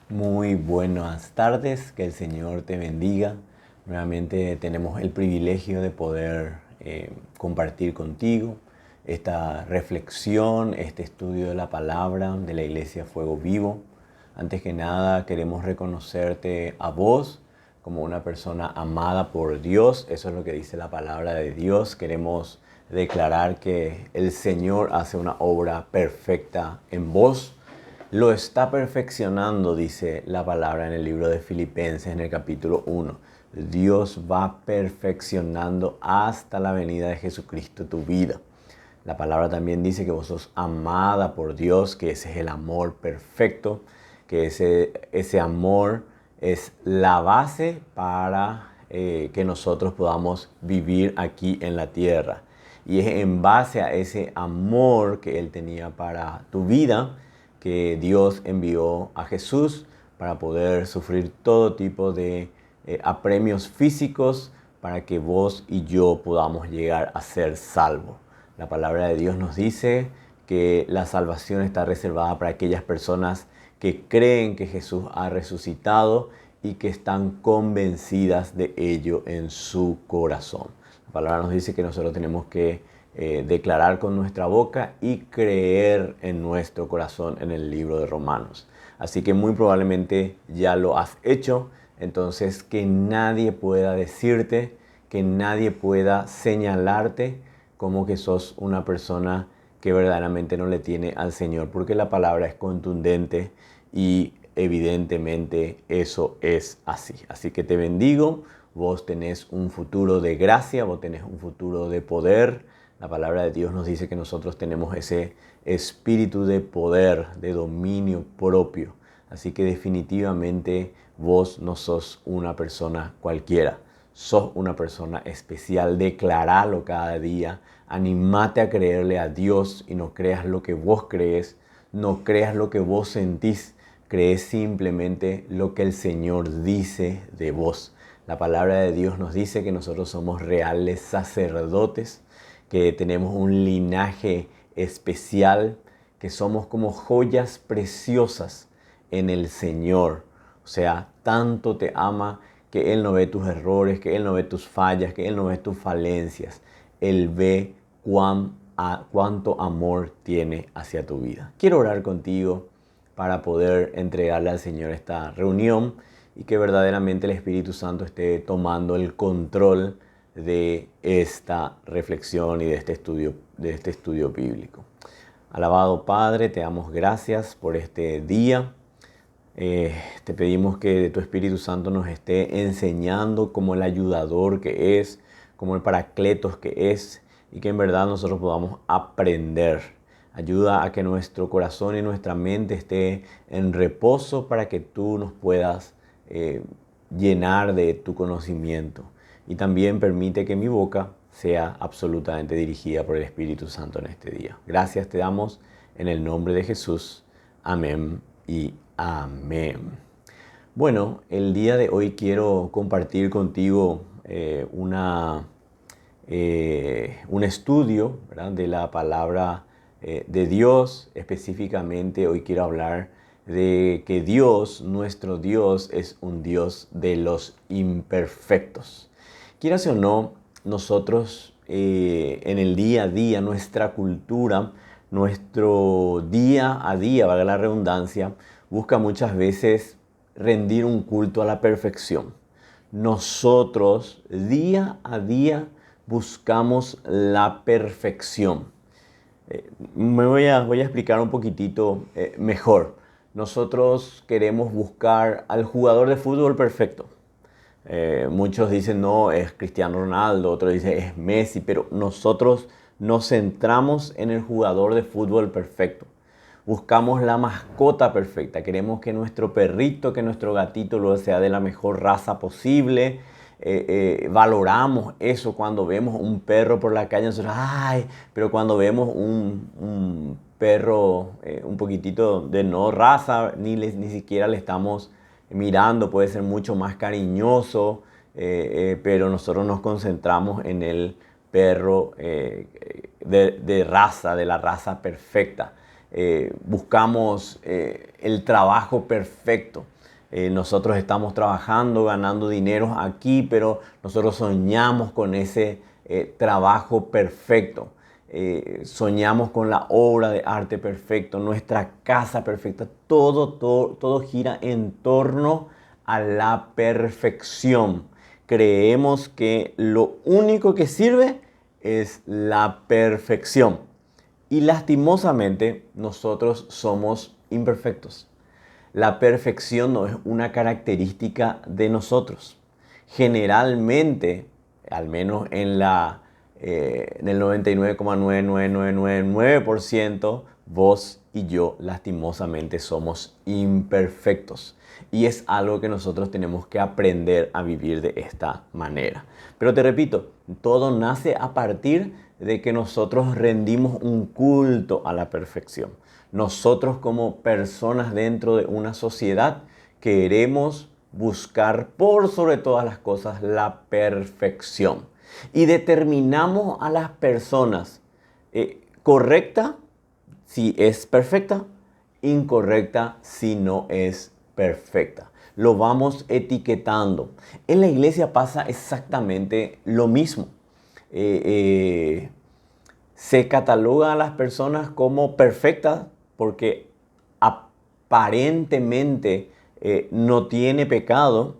Muy buenas tardes, que el Señor te bendiga. Nuevamente tenemos el privilegio de poder compartir contigo esta reflexión, este estudio de la palabra de la Iglesia Fuego Vivo. Antes que nada queremos reconocerte a vos como una persona amada por Dios. Eso es lo que dice la palabra de Dios. Queremos declarar que el Señor hace una obra perfecta en vos. Lo está perfeccionando, dice la palabra en el libro de Filipenses, en el capítulo 1. Dios va perfeccionando hasta la venida de Jesucristo tu vida. La palabra también dice que vos sos amada por Dios, que ese es el amor perfecto, que ese amor es la base para que nosotros podamos vivir aquí en la tierra. Y es en base a ese amor que Él tenía para tu vida que Dios envió a Jesús para poder sufrir todo tipo de apremios físicos para que vos y yo podamos llegar a ser salvos. La palabra de Dios nos dice que la salvación está reservada para aquellas personas que creen que Jesús ha resucitado y que están convencidas de ello en su corazón. La palabra nos dice que nosotros tenemos que declarar con nuestra boca y creer en nuestro corazón en el libro de Romanos. Así que muy probablemente ya lo has hecho, entonces que nadie pueda decirte, que nadie pueda señalarte como que sos una persona que verdaderamente no le tiene al Señor, porque la palabra es contundente y evidentemente eso es así. Así que te bendigo, vos tenés un futuro de gracia, vos tenés un futuro de poder. La palabra de Dios nos dice que nosotros tenemos ese espíritu de poder, de dominio propio. Así que definitivamente vos no sos una persona cualquiera. Sos una persona especial. Declaralo cada día. Animate a creerle a Dios y no creas lo que vos crees. No creas lo que vos sentís. Crees simplemente lo que el Señor dice de vos. La palabra de Dios nos dice que nosotros somos reales sacerdotes, que tenemos un linaje especial, que somos como joyas preciosas en el Señor. O sea, tanto te ama que Él no ve tus errores, que Él no ve tus fallas, que Él no ve tus falencias. Él ve cuánto amor tiene hacia tu vida. Quiero orar contigo para poder entregarle al Señor esta reunión y que verdaderamente el Espíritu Santo esté tomando el control de esta reflexión y de este estudio bíblico. Alabado Padre, te damos gracias por este día. Te pedimos que tu Espíritu Santo nos esté enseñando como el ayudador que es, como el paracletos que es, y que en verdad nosotros podamos aprender. Ayuda a que nuestro corazón y nuestra mente esté en reposo para que tú nos puedas llenar de tu conocimiento. Y también permite que mi boca sea absolutamente dirigida por el Espíritu Santo en este día. Gracias te damos en el nombre de Jesús. Amén y amén. Bueno, el día de hoy quiero compartir contigo un estudio, ¿verdad?, de la palabra de Dios. Específicamente hoy quiero hablar de que Dios, nuestro Dios, es un Dios de los imperfectos. Quieras o no, nosotros en el día a día, nuestra cultura, nuestro día a día, valga la redundancia, busca muchas veces rendir un culto a la perfección. Nosotros día a día buscamos la perfección. Voy a explicar un poquitito mejor. Nosotros queremos buscar al jugador de fútbol perfecto. Muchos dicen no, es Cristiano Ronaldo, otros dicen es Messi, pero nosotros nos centramos en el jugador de fútbol perfecto. Buscamos la mascota perfecta, queremos que nuestro perrito, que nuestro gatito lo sea de la mejor raza posible. Valoramos eso cuando vemos un perro por la calle, nosotros, ay, pero cuando vemos un perro un poquitito de no raza, ni siquiera le estamos mirando, puede ser mucho más cariñoso, pero nosotros nos concentramos en el perro de raza, de la raza perfecta. Buscamos el trabajo perfecto. Nosotros estamos trabajando, ganando dinero aquí, pero nosotros soñamos con ese trabajo perfecto. Soñamos con la obra de arte perfecto, nuestra casa perfecta. Todo gira en torno a la perfección. Creemos que lo único que sirve es la perfección. Y lastimosamente nosotros somos imperfectos. La perfección no es una característica de nosotros. Generalmente, al menos en el 99,99999%, vos y yo lastimosamente somos imperfectos. Y es algo que nosotros tenemos que aprender a vivir de esta manera. Pero te repito, todo nace a partir de que nosotros rendimos un culto a la perfección. Nosotros como personas dentro de una sociedad queremos buscar por sobre todas las cosas la perfección. Y determinamos a las personas correcta si es perfecta, incorrecta si no es perfecta. Lo vamos etiquetando. En la iglesia pasa exactamente lo mismo. Se cataloga a las personas como perfectas porque aparentemente no tiene pecado,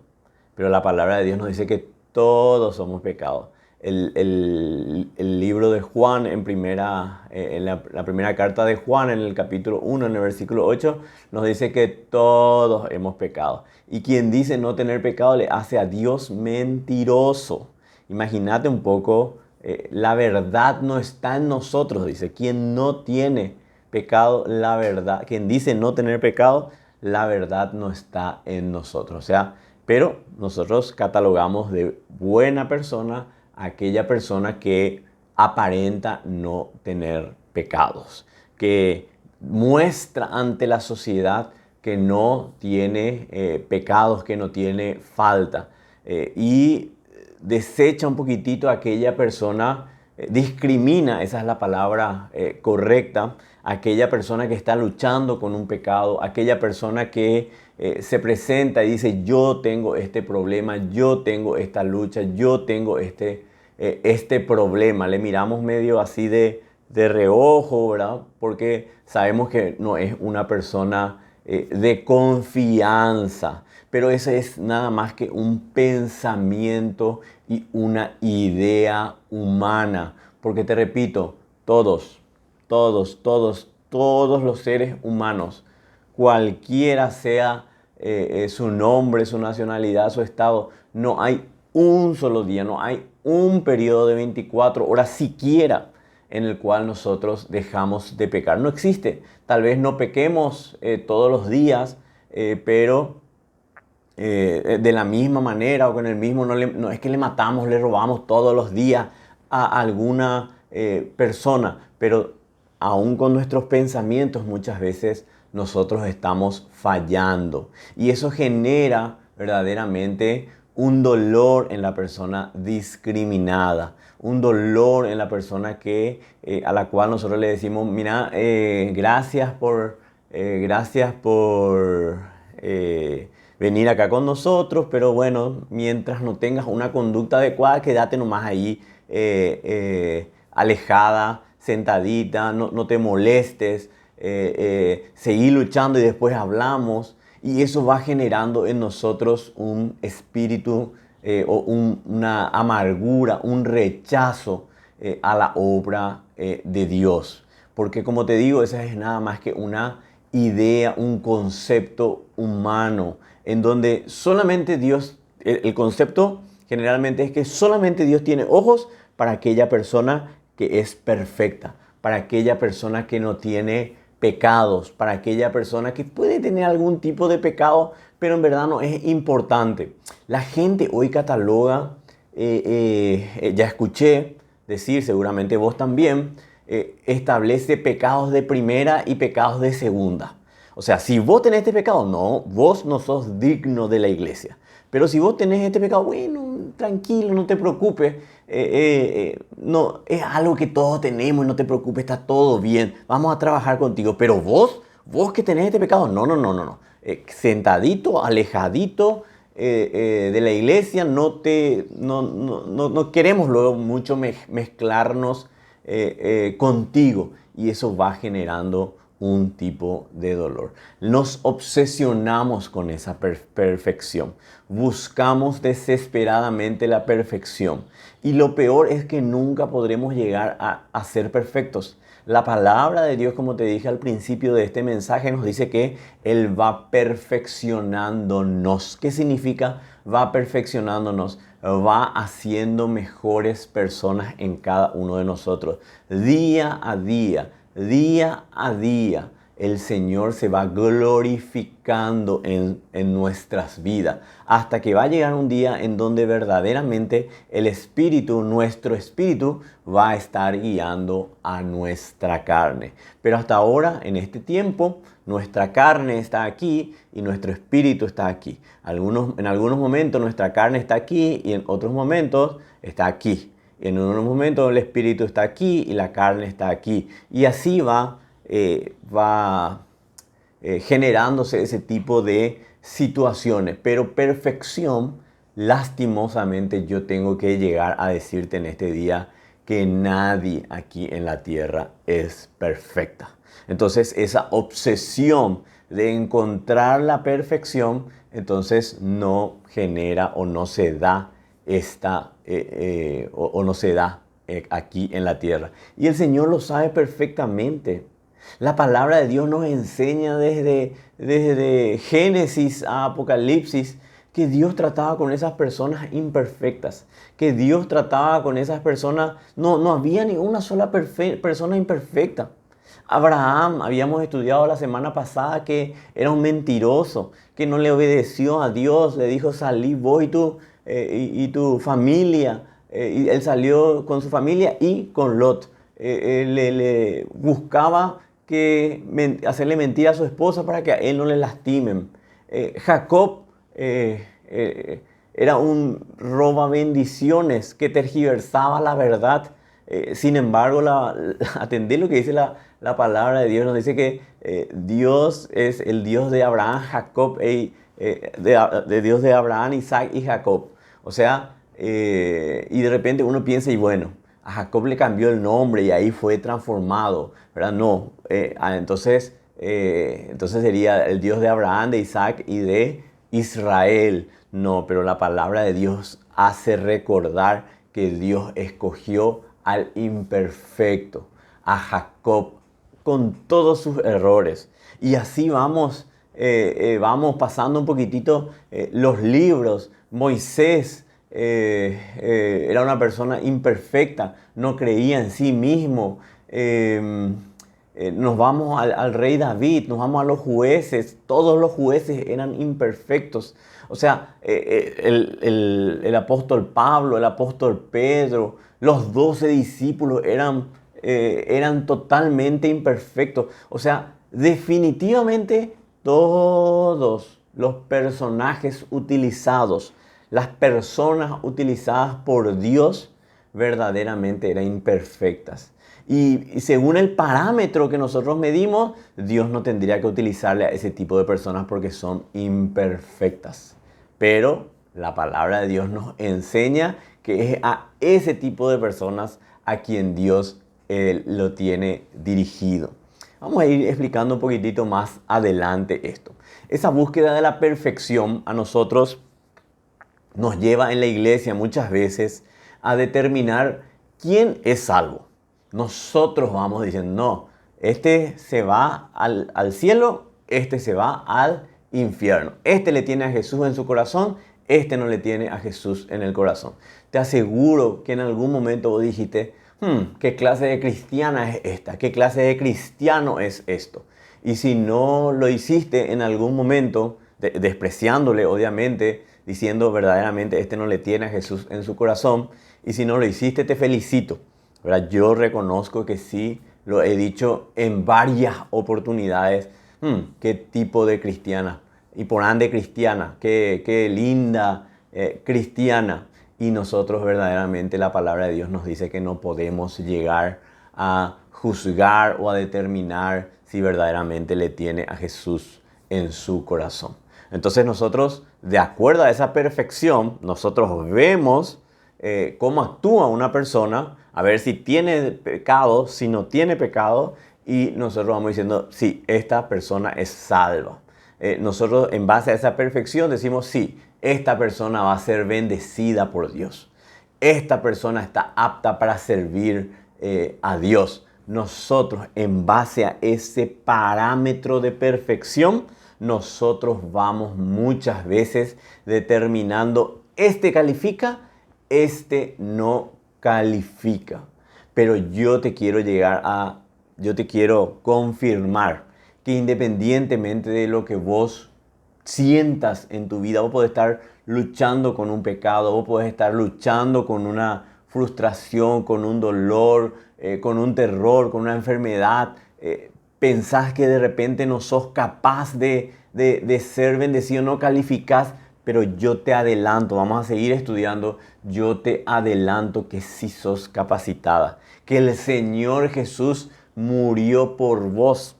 pero la palabra de Dios nos dice que todos somos pecados. El libro de Juan, en la primera carta de Juan, en el capítulo 1, en el versículo 8, nos dice que todos hemos pecado. Y quien dice no tener pecado le hace a Dios mentiroso. Imagínate un poco, la verdad no está en nosotros, dice. Quien no tiene pecado, la verdad, quien dice no tener pecado, la verdad no está en nosotros. O sea, pero nosotros catalogamos de buena persona a aquella persona que aparenta no tener pecados, que muestra ante la sociedad que no tiene pecados, que no tiene falta, y desecha un poquitito a aquella persona, discrimina, esa es la palabra correcta, aquella persona que está luchando con un pecado, aquella persona que se presenta y dice yo tengo este problema, yo tengo esta lucha, yo tengo este problema. Le miramos medio así de reojo, ¿verdad? Porque sabemos que no es una persona de confianza. Pero eso es nada más que un pensamiento y una idea humana. Porque te repito, todos los seres humanos, cualquiera sea su nombre, su nacionalidad, su estado, no hay un solo día, no hay un periodo de 24 horas siquiera en el cual nosotros dejamos de pecar. No existe. Tal vez no pequemos todos los días, pero de la misma manera o con el mismo, no es que le matamos, le robamos todos los días a alguna persona, pero aún con nuestros pensamientos muchas veces nosotros estamos fallando y eso genera verdaderamente un dolor en la persona discriminada, un dolor en la persona a la cual nosotros le decimos, mira, gracias por venir acá con nosotros, pero bueno, mientras no tengas una conducta adecuada, quédate nomás ahí alejada, sentadita, no te molestes, seguí luchando y después hablamos. Y eso va generando en nosotros un espíritu o una amargura, un rechazo a la obra de Dios. Porque como te digo, esa es nada más que una idea, un concepto humano, en donde solamente Dios, el concepto generalmente es que solamente Dios tiene ojos para aquella persona que es perfecta, para aquella persona que no tiene pecados, para aquella persona que puede tener algún tipo de pecado, pero en verdad no es importante. La gente hoy cataloga, ya escuché decir, seguramente vos también, establece pecados de primera y pecados de segunda. O sea, si vos tenés este pecado, no, vos no sos digno de la iglesia. Pero si vos tenés este pecado, bueno, tranquilo, no te preocupes. No, es algo que todos tenemos y no te preocupes, está todo bien. Vamos a trabajar contigo. Pero vos que tenés este pecado, no. sentadito, alejadito de la iglesia, no queremos luego mucho mezclarnos contigo, y eso va generando un tipo de dolor. Nos obsesionamos con esa perfección. Buscamos desesperadamente la perfección. Y lo peor es que nunca podremos llegar a ser perfectos. La palabra de Dios, como te dije al principio de este mensaje, nos dice que Él va perfeccionándonos. ¿Qué significa va perfeccionándonos? Va haciendo mejores personas en cada uno de nosotros. Día a día, día a día, el Señor se va glorificando en nuestras vidas, hasta que va a llegar un día en donde verdaderamente el Espíritu, nuestro Espíritu, va a estar guiando a nuestra carne. Pero hasta ahora, en este tiempo, nuestra carne está aquí y nuestro Espíritu está aquí. En algunos momentos nuestra carne está aquí y en otros momentos está aquí. Y en unos momentos el Espíritu está aquí y la carne está aquí. Y así va generándose ese tipo de situaciones. Pero perfección, lastimosamente, yo tengo que llegar a decirte en este día que nadie aquí en la tierra es perfecta. Entonces, esa obsesión de encontrar la perfección, entonces no genera o no se da no se da aquí en la tierra. Y el Señor lo sabe perfectamente. La palabra de Dios nos enseña desde Génesis a Apocalipsis que Dios trataba con esas personas imperfectas, que Dios trataba con esas personas, no había ni una sola persona imperfecta. Abraham, habíamos estudiado la semana pasada que era un mentiroso, que no le obedeció a Dios, le dijo salí vos y tu familia. Y él salió con su familia y con Lot. Le buscaba hacerle mentir a su esposa para que a él no le lastimen. Jacob era un roba bendiciones que tergiversaba la verdad. Sin embargo, atendé lo que dice la palabra de Dios. Nos dice que Dios es el Dios de Abraham, Jacob, de Dios de Abraham, Isaac y Jacob. O sea, y de repente uno piensa, y bueno, a Jacob le cambió el nombre y ahí fue transformado, ¿verdad? No, entonces sería el Dios de Abraham, de Isaac y de Israel. No, pero la palabra de Dios hace recordar que Dios escogió al imperfecto, a Jacob, con todos sus errores. Y así vamos pasando un poquitito los libros. Moisés era una persona imperfecta, no creía en sí mismo. Nos vamos al rey David, nos vamos a los jueces, todos los jueces eran imperfectos. O sea, el apóstol Pablo, el apóstol Pedro, los 12 discípulos eran totalmente imperfectos. O sea, definitivamente todos los personajes utilizados, las personas utilizadas por Dios, verdaderamente eran imperfectas. Y según el parámetro que nosotros medimos, Dios no tendría que utilizarle a ese tipo de personas porque son imperfectas. Pero la palabra de Dios nos enseña que es a ese tipo de personas a quien Dios lo tiene dirigido. Vamos a ir explicando un poquitito más adelante esto. Esa búsqueda de la perfección a nosotros nos lleva en la iglesia muchas veces a determinar quién es salvo. Nosotros vamos diciendo, no, este se va al cielo, este se va al infierno. Este le tiene a Jesús en su corazón, este no le tiene a Jesús en el corazón. Te aseguro que en algún momento vos dijiste, ¿qué clase de cristiana es esta? ¿Qué clase de cristiano es esto? Y si no lo hiciste en algún momento, despreciándole obviamente, diciendo verdaderamente este no le tiene a Jesús en su corazón, y si no lo hiciste te felicito. ¿Verdad? Yo reconozco que sí, lo he dicho en varias oportunidades, qué tipo de cristiana, y por ande cristiana, qué linda cristiana. Y nosotros verdaderamente la palabra de Dios nos dice que no podemos llegar a juzgar o a determinar si verdaderamente le tiene a Jesús en su corazón. Entonces nosotros, de acuerdo a esa perfección, nosotros vemos cómo actúa una persona, a ver si tiene pecado, si no tiene pecado, y nosotros vamos diciendo, sí, esta persona es salva. Nosotros en base a esa perfección decimos, sí, esta persona va a ser bendecida por Dios. Esta persona está apta para servir a Dios. Nosotros, en base a ese parámetro de perfección, nosotros vamos muchas veces determinando, este califica, este no califica. Pero yo te quiero confirmar que independientemente de lo que vos sientas en tu vida, vos podés estar luchando con un pecado, vos podés estar luchando con una frustración, con un dolor, con un terror, con una enfermedad. Pensás que de repente no sos capaz de ser bendecido, no calificás, pero yo te adelanto, vamos a seguir estudiando, yo te adelanto que sí sos capacitada, que el Señor Jesús murió por vos,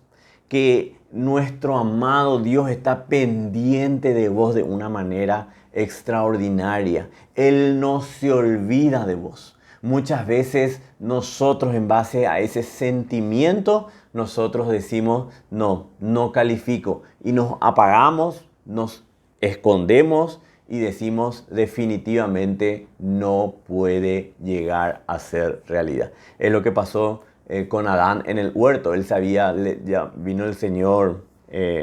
que nuestro amado Dios está pendiente de vos de una manera extraordinaria. Él no se olvida de vos. Muchas veces nosotros, en base a ese sentimiento, nosotros decimos, no, no califico. Y nos apagamos, nos escondemos y decimos, definitivamente no puede llegar a ser realidad. Es lo que pasó con Adán en el huerto. Él sabía, ya vino el Señor,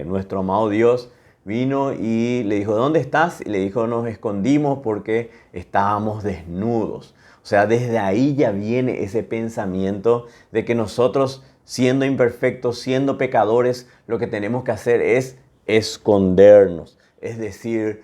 nuestro amado Dios, vino y le dijo, ¿dónde estás? Y le dijo, nos escondimos porque estábamos desnudos. O sea, desde ahí ya viene ese pensamiento de que nosotros, siendo imperfectos, siendo pecadores, lo que tenemos que hacer es escondernos. Es decir,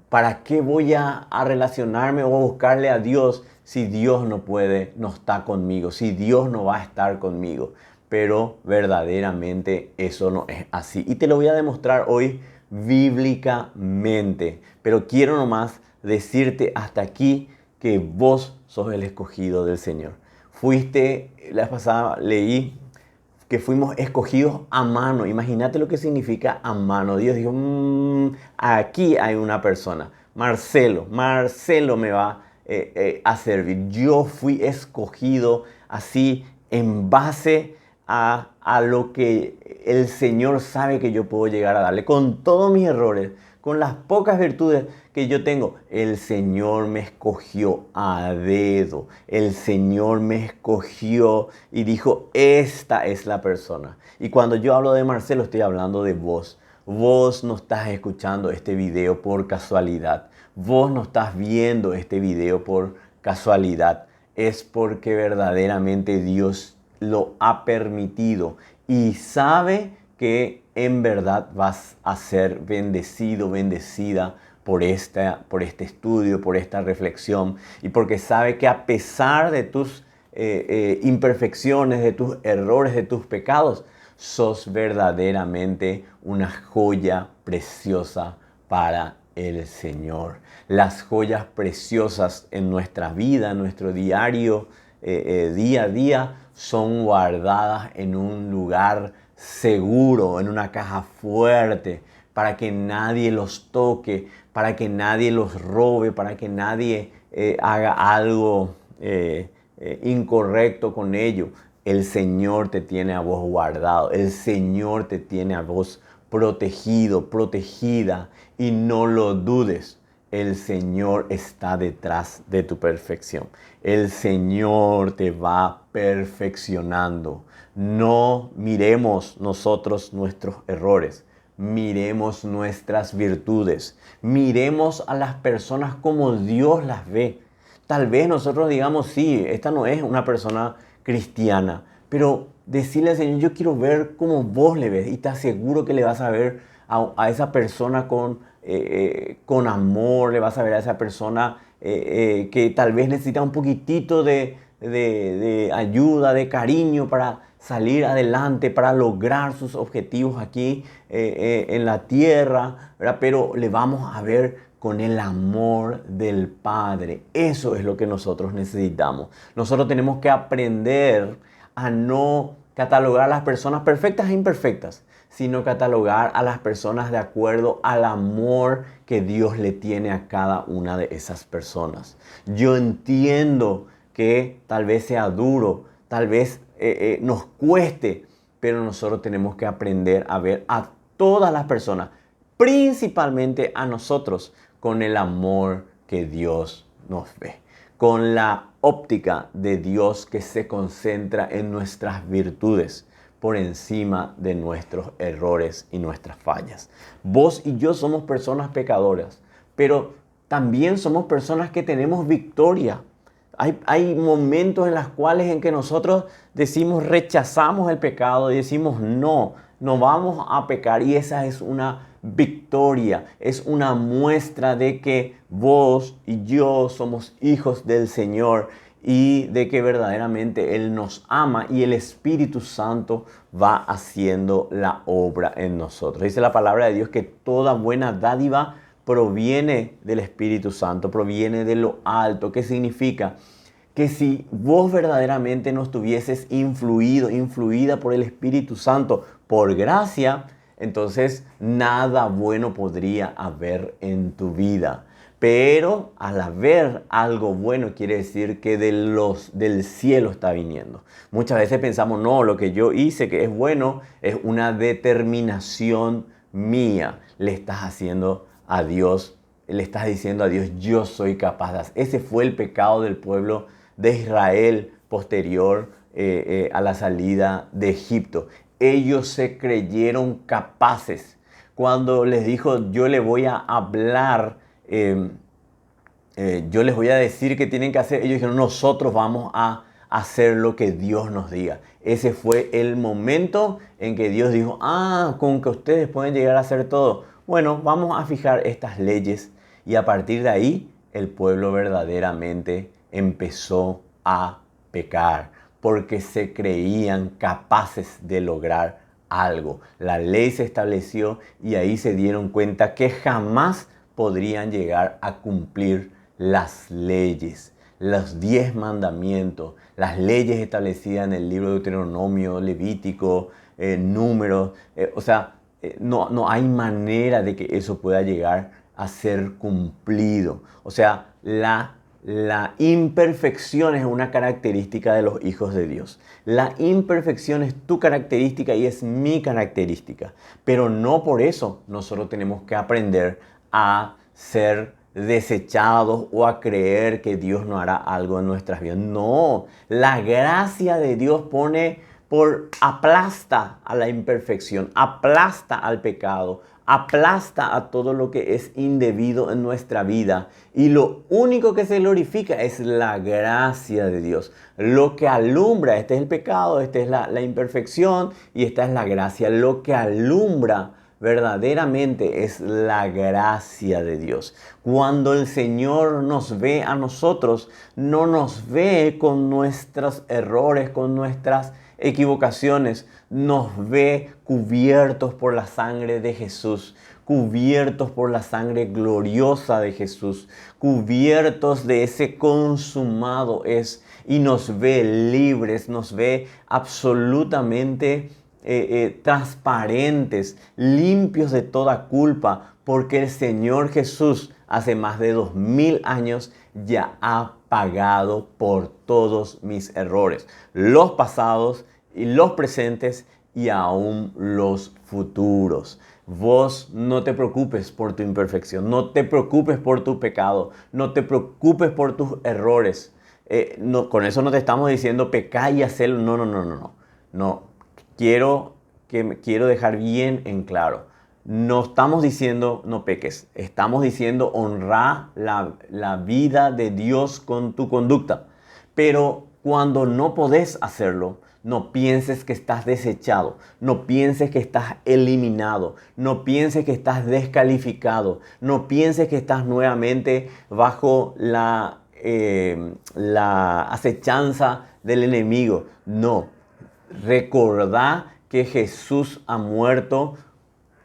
¿para qué voy a relacionarme o a buscarle a Dios si Dios no puede, no está conmigo, si Dios no va a estar conmigo? Pero verdaderamente eso no es así. Y te lo voy a demostrar hoy bíblicamente. Pero quiero nomás decirte hasta aquí que vos sos el escogido del Señor. La vez pasada leí que fuimos escogidos a mano. Imagínate lo que significa a mano. Dios dijo, aquí hay una persona. Marcelo me va a servir. Yo fui escogido así en base a lo que el Señor sabe que yo puedo llegar a darle. Con todos mis errores, con las pocas virtudes que yo tengo, el Señor me escogió a dedo. El Señor me escogió y dijo, esta es la persona. Y cuando yo hablo de Marcelo, estoy hablando de vos. Vos no estás escuchando este video por casualidad. Vos no estás viendo este video por casualidad. Es porque verdaderamente Dios lo ha permitido y sabe que en verdad vas a ser bendecido, bendecida por este estudio, por esta reflexión, y porque sabe que a pesar de tus imperfecciones, de tus errores, de tus pecados, sos verdaderamente una joya preciosa para el Señor. Las joyas preciosas en nuestra vida, en nuestro diario, día a día, son guardadas en un lugar seguro, en una caja fuerte, para que nadie los toque, para que nadie los robe, para que nadie haga algo incorrecto con ello. El Señor te tiene a vos guardado, el Señor te tiene a vos protegido, protegida, y no lo dudes. El Señor está detrás de tu perfección. El Señor te va perfeccionando. No miremos nosotros nuestros errores. Miremos nuestras virtudes. Miremos a las personas como Dios las ve. Tal vez nosotros digamos, sí, esta no es una persona cristiana, pero decirle al Señor, yo quiero ver cómo vos le ves, y te aseguro que le vas a ver a esa persona con amor, le vas a ver a esa persona que tal vez necesita un poquitito de ayuda, de cariño para salir adelante, para lograr sus objetivos aquí en la tierra, ¿verdad? Pero le vamos a ver con el amor del Padre. Eso es lo que nosotros necesitamos. Nosotros tenemos que aprender a no catalogar a las personas perfectas e imperfectas, sino catalogar a las personas de acuerdo al amor que Dios le tiene a cada una de esas personas. Yo entiendo que tal vez sea duro, tal vez nos cueste, pero nosotros tenemos que aprender a ver a todas las personas, principalmente a nosotros, con el amor que Dios nos ve, con la óptica de Dios que se concentra en nuestras virtudes por encima de nuestros errores y nuestras fallas. Vos y yo somos personas pecadoras, pero también somos personas que tenemos victoria. Hay momentos en los cuales en que nosotros rechazamos el pecado y decimos no vamos a pecar, y esa es una victoria, es una muestra de que vos y yo somos hijos del Señor y de que verdaderamente Él nos ama y el Espíritu Santo va haciendo la obra en nosotros. Dice la palabra de Dios que toda buena dádiva proviene del Espíritu Santo, proviene de lo alto. ¿Qué significa? Que si vos verdaderamente no estuvieses influida por el Espíritu Santo, por gracia, entonces nada bueno podría haber en tu vida. Pero al haber algo bueno quiere decir que del cielo está viniendo. Muchas veces pensamos, no, lo que yo hice que es bueno es una determinación mía. Le estás haciendo a Dios, le estás diciendo a Dios, yo soy capaz de hacer. Ese fue el pecado del pueblo de Israel posterior a la salida de Egipto. Ellos se creyeron capaces. Cuando les dijo, yo les voy a hablar, yo les voy a decir qué tienen que hacer, ellos dijeron, nosotros vamos a hacer lo que Dios nos diga. Ese fue el momento en que Dios dijo, con que ustedes pueden llegar a hacer todo. Bueno, vamos a fijar estas leyes, y a partir de ahí el pueblo verdaderamente empezó a pecar porque se creían capaces de lograr algo. La ley se estableció y ahí se dieron cuenta que jamás podrían llegar a cumplir las leyes, los 10 mandamientos, las leyes establecidas en el libro de Deuteronomio, Levítico, Números. No hay manera de que eso pueda llegar a ser cumplido. O sea, la imperfección es una característica de los hijos de Dios. La imperfección es tu característica y es mi característica. Pero no por eso nosotros tenemos que aprender a ser desechados o a creer que Dios no hará algo en nuestras vidas. No, la gracia de Dios aplasta a la imperfección, aplasta al pecado, aplasta a todo lo que es indebido en nuestra vida. Y lo único que se glorifica es la gracia de Dios. Lo que alumbra, este es el pecado, esta es la imperfección y esta es la gracia. Lo que alumbra verdaderamente es la gracia de Dios. Cuando el Señor nos ve a nosotros, no nos ve con nuestros errores, con nuestras equivocaciones, nos ve cubiertos por la sangre de Jesús, cubiertos por la sangre gloriosa de Jesús, cubiertos de ese consumado es, y nos ve libres, nos ve absolutamente transparentes, limpios de toda culpa, porque el Señor Jesús hace más de 2000 años ya ha pagado por todos mis errores, los pasados y los presentes y aún los futuros. Vos no te preocupes por tu imperfección, no te preocupes por tu pecado, no te preocupes por tus errores. Con eso no te estamos diciendo pecar y hacerlo, no. Quiero dejar bien en claro. No estamos diciendo no peques, estamos diciendo honra la vida de Dios con tu conducta. Pero cuando no podés hacerlo, no pienses que estás desechado, no pienses que estás eliminado, no pienses que estás descalificado, no pienses que estás nuevamente bajo la acechanza del enemigo. No, recordá que Jesús ha muerto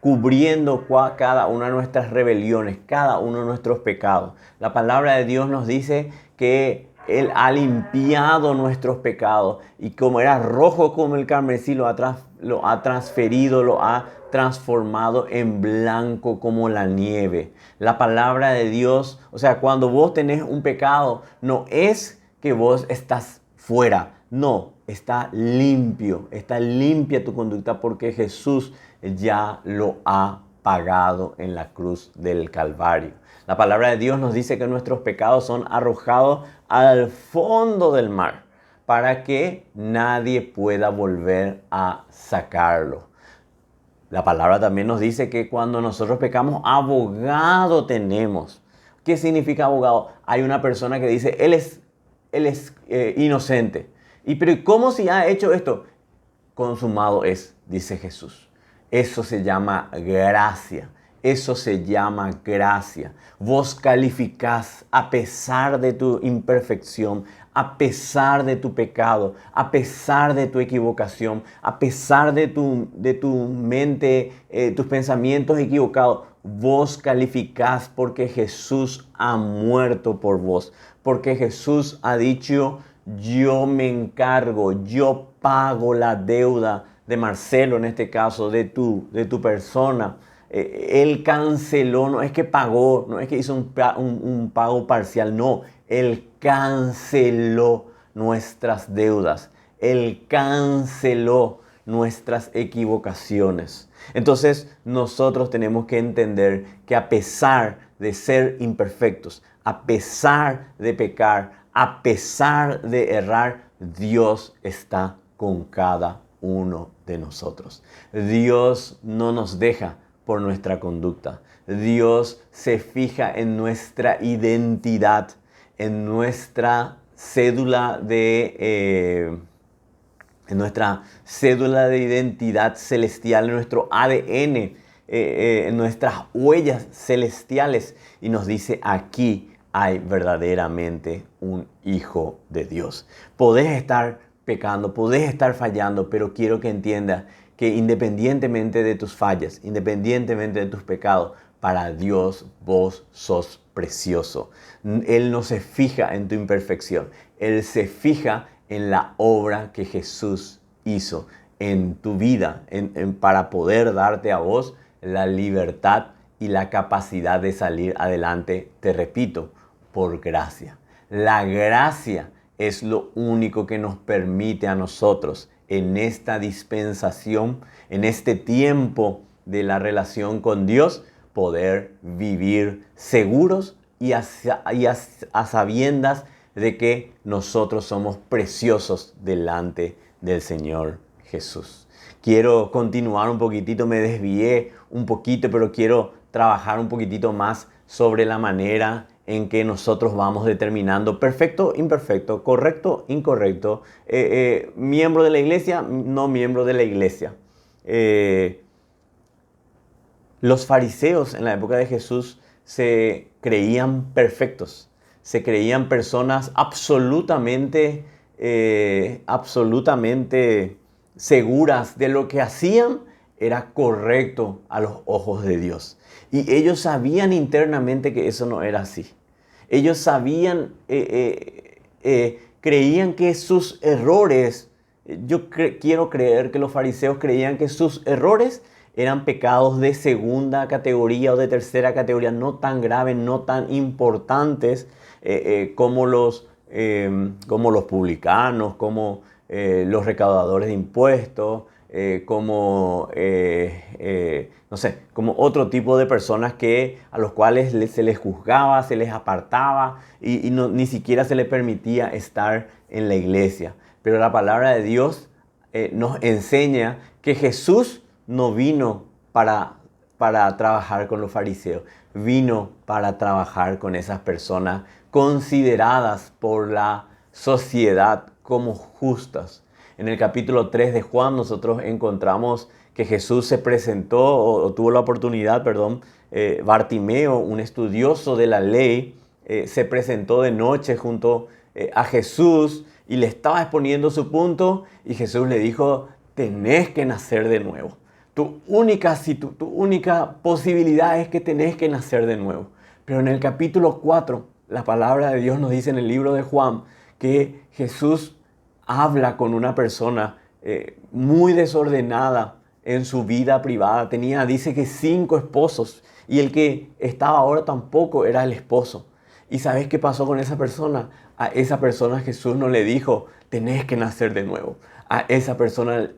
cubriendo cada una de nuestras rebeliones, cada uno de nuestros pecados. La palabra de Dios nos dice que Él ha limpiado nuestros pecados y como era rojo como el carmesí, lo ha transferido, lo ha transformado en blanco como la nieve. La palabra de Dios, o sea, cuando vos tenés un pecado, no es que vos estás fuera, no, está limpia tu conducta porque Jesús ya lo ha pagado en la cruz del Calvario. La palabra de Dios nos dice que nuestros pecados son arrojados al fondo del mar para que nadie pueda volver a sacarlo. La palabra también nos dice que cuando nosotros pecamos, abogado tenemos. ¿Qué significa abogado? Hay una persona que dice, él es inocente. Pero ¿cómo si ha hecho esto? Consumado es, dice Jesús. Eso se llama gracia. Eso se llama gracia. Vos calificás a pesar de tu imperfección, a pesar de tu pecado, a pesar de tu equivocación, a pesar de tu mente, tus pensamientos equivocados. Vos calificás porque Jesús ha muerto por vos. Porque Jesús ha dicho, yo me encargo, yo pago la deuda de Marcelo, en este caso, de tu persona. Él canceló, no es que pagó, no es que hizo un pago parcial, no. Él canceló nuestras deudas. Él canceló nuestras equivocaciones. Entonces nosotros tenemos que entender que a pesar de ser imperfectos, a pesar de pecar, a pesar de errar, Dios está con cada uno de nosotros. Dios no nos deja por nuestra conducta. Dios se fija en nuestra identidad, en nuestra cédula de identidad celestial, en nuestro ADN, en nuestras huellas celestiales, y nos dice, aquí hay verdaderamente un hijo de Dios. Podés estar pecando, podés estar fallando, pero quiero que entiendas que independientemente de tus fallas, independientemente de tus pecados, para Dios vos sos precioso. Él no se fija en tu imperfección, Él se fija en la obra que Jesús hizo en tu vida, para poder darte a vos la libertad y la capacidad de salir adelante, te repito, por gracia. La gracia es lo único que nos permite a nosotros en esta dispensación, en este tiempo de la relación con Dios, poder vivir seguros y a sabiendas de que nosotros somos preciosos delante del Señor Jesús. Quiero continuar un poquitito, me desvié un poquito, pero quiero trabajar un poquitito más sobre la manera en que nosotros vamos determinando perfecto, imperfecto, correcto, incorrecto, miembro de la iglesia, no miembro de la iglesia. Los fariseos en la época de Jesús se creían perfectos, se creían personas absolutamente seguras de lo que hacían era correcto a los ojos de Dios. Y ellos sabían internamente que eso no era así. Ellos sabían, creían que sus errores, quiero creer que los fariseos creían que sus errores eran pecados de segunda categoría o de tercera categoría, no tan graves, no tan importantes como los publicanos, como los recaudadores de impuestos, como otro tipo de personas a los cuales se les juzgaba, se les apartaba y ni siquiera se les permitía estar en la iglesia. Pero la palabra de Dios nos enseña que Jesús no vino para trabajar con los fariseos, vino para trabajar con esas personas consideradas por la sociedad como justas. En el capítulo 3 de Juan nosotros encontramos que Jesús se presentó, o tuvo la oportunidad, Bartimeo, un estudioso de la ley, se presentó de noche junto a Jesús y le estaba exponiendo su punto y Jesús le dijo, tenés que nacer de nuevo. Tu única posibilidad es que tenés que nacer de nuevo. Pero en el capítulo 4, la palabra de Dios nos dice en el libro de Juan que Jesús habla con una persona muy desordenada, en su vida privada. Tenía, dice que 5 esposos y el que estaba ahora tampoco era el esposo. ¿Y sabes qué pasó con esa persona? A esa persona Jesús no le dijo, tenés que nacer de nuevo. A esa persona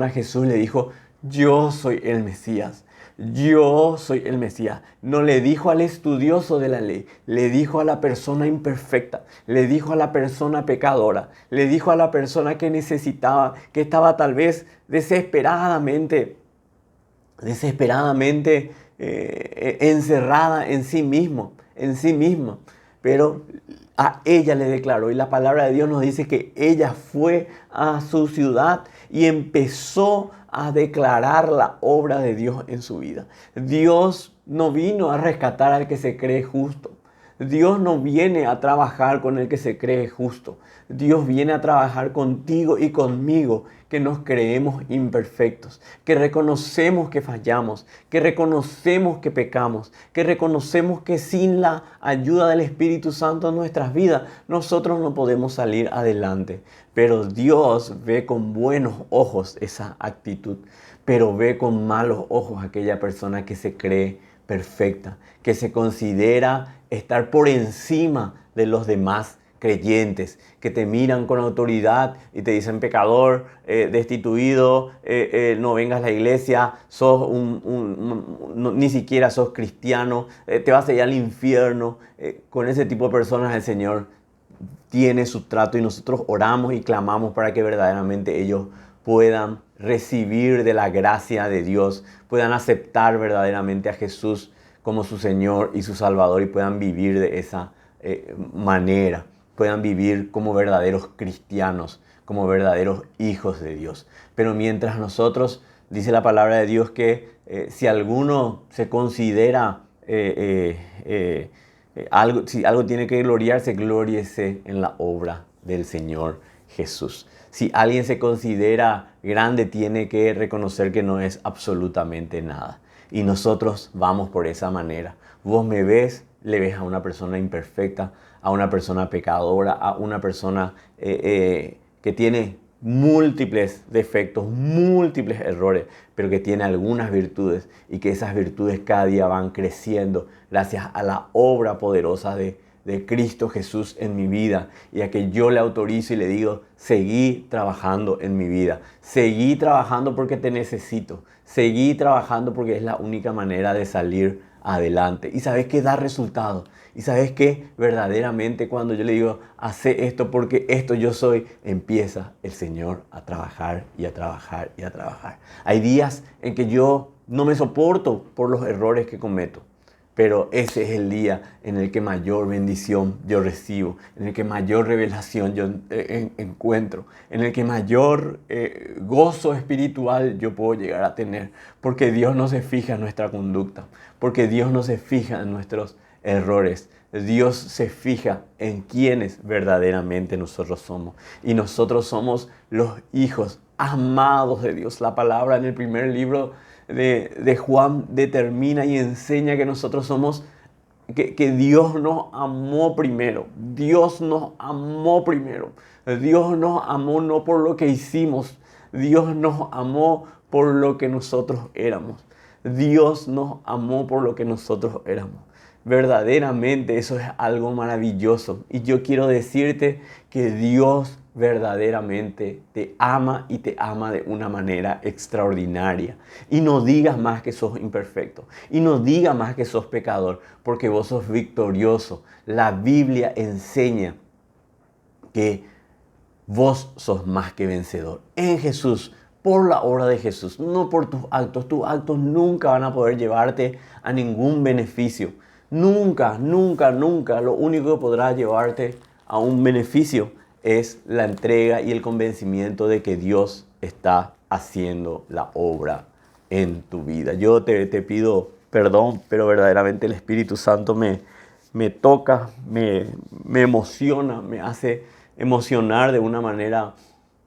Jesús le dijo, yo soy el Mesías. Yo soy el Mesías. No le dijo al estudioso de la ley, le dijo a la persona imperfecta, le dijo a la persona pecadora, le dijo a la persona que necesitaba, que estaba tal vez desesperadamente encerrada en sí misma. Pero a ella le declaró, y la palabra de Dios nos dice que ella fue a su ciudad y empezó a declarar la obra de Dios en su vida. Dios no vino a rescatar al que se cree justo. Dios no viene a trabajar con el que se cree justo. Dios viene a trabajar contigo y conmigo, que nos creemos imperfectos, que reconocemos que fallamos, que reconocemos que pecamos, que reconocemos que sin la ayuda del Espíritu Santo en nuestras vidas, nosotros no podemos salir adelante. Pero Dios ve con buenos ojos esa actitud, pero ve con malos ojos a aquella persona que se cree perfecta, que se considera estar por encima de los demás creyentes, que te miran con autoridad y te dicen pecador, destituido, no vengas a la iglesia, ni siquiera sos cristiano, te vas a ir al infierno. Con ese tipo de personas el Señor tiene su trato y nosotros oramos y clamamos para que verdaderamente ellos puedan recibir de la gracia de Dios, puedan aceptar verdaderamente a Jesús como su Señor y su Salvador y puedan vivir de esa manera, puedan vivir como verdaderos cristianos, como verdaderos hijos de Dios. Pero mientras nosotros, dice la palabra de Dios que si alguno se considera si algo tiene que gloriarse, glóriese en la obra del Señor Jesús. Si alguien se considera grande, tiene que reconocer que no es absolutamente nada. Y nosotros vamos por esa manera. Vos me ves, le ves a una persona imperfecta, a una persona pecadora, a una persona que tiene múltiples defectos, múltiples errores, pero que tiene algunas virtudes y que esas virtudes cada día van creciendo gracias a la obra poderosa de Cristo Jesús en mi vida, y a que yo le autorizo y le digo, seguí trabajando en mi vida, seguí trabajando porque te necesito, seguí trabajando porque es la única manera de salir adelante. Y sabes que da resultado. Y sabes que verdaderamente cuando yo le digo, hace esto porque esto yo soy, empieza el Señor a trabajar y a trabajar y a trabajar. Hay días en que yo no me soporto por los errores que cometo. Pero ese es el día en el que mayor bendición yo recibo, en el que mayor revelación yo encuentro, en el que mayor gozo espiritual yo puedo llegar a tener. Porque Dios no se fija en nuestra conducta, porque Dios no se fija en nuestros errores. Dios se fija en quienes verdaderamente nosotros somos. Y nosotros somos los hijos amados de Dios. La palabra en el primer libro de Juan determina y enseña que nosotros somos, que Dios nos amó primero. Dios nos amó primero. Dios nos amó no por lo que hicimos. Dios nos amó por lo que nosotros éramos. Dios nos amó por lo que nosotros éramos. Verdaderamente eso es algo maravilloso. Y yo quiero decirte que Dios verdaderamente te ama y te ama de una manera extraordinaria. Y no digas más que sos imperfecto. Y no digas más que sos pecador, porque vos sos victorioso. La Biblia enseña que vos sos más que vencedor en Jesús, por la obra de Jesús, no por tus actos. Tus actos nunca van a poder llevarte a ningún beneficio. Nunca, nunca, nunca. Lo único que podrá llevarte a un beneficio es la entrega y el convencimiento de que Dios está haciendo la obra en tu vida. Yo te pido perdón, pero verdaderamente el Espíritu Santo me toca, me emociona, me hace emocionar de una manera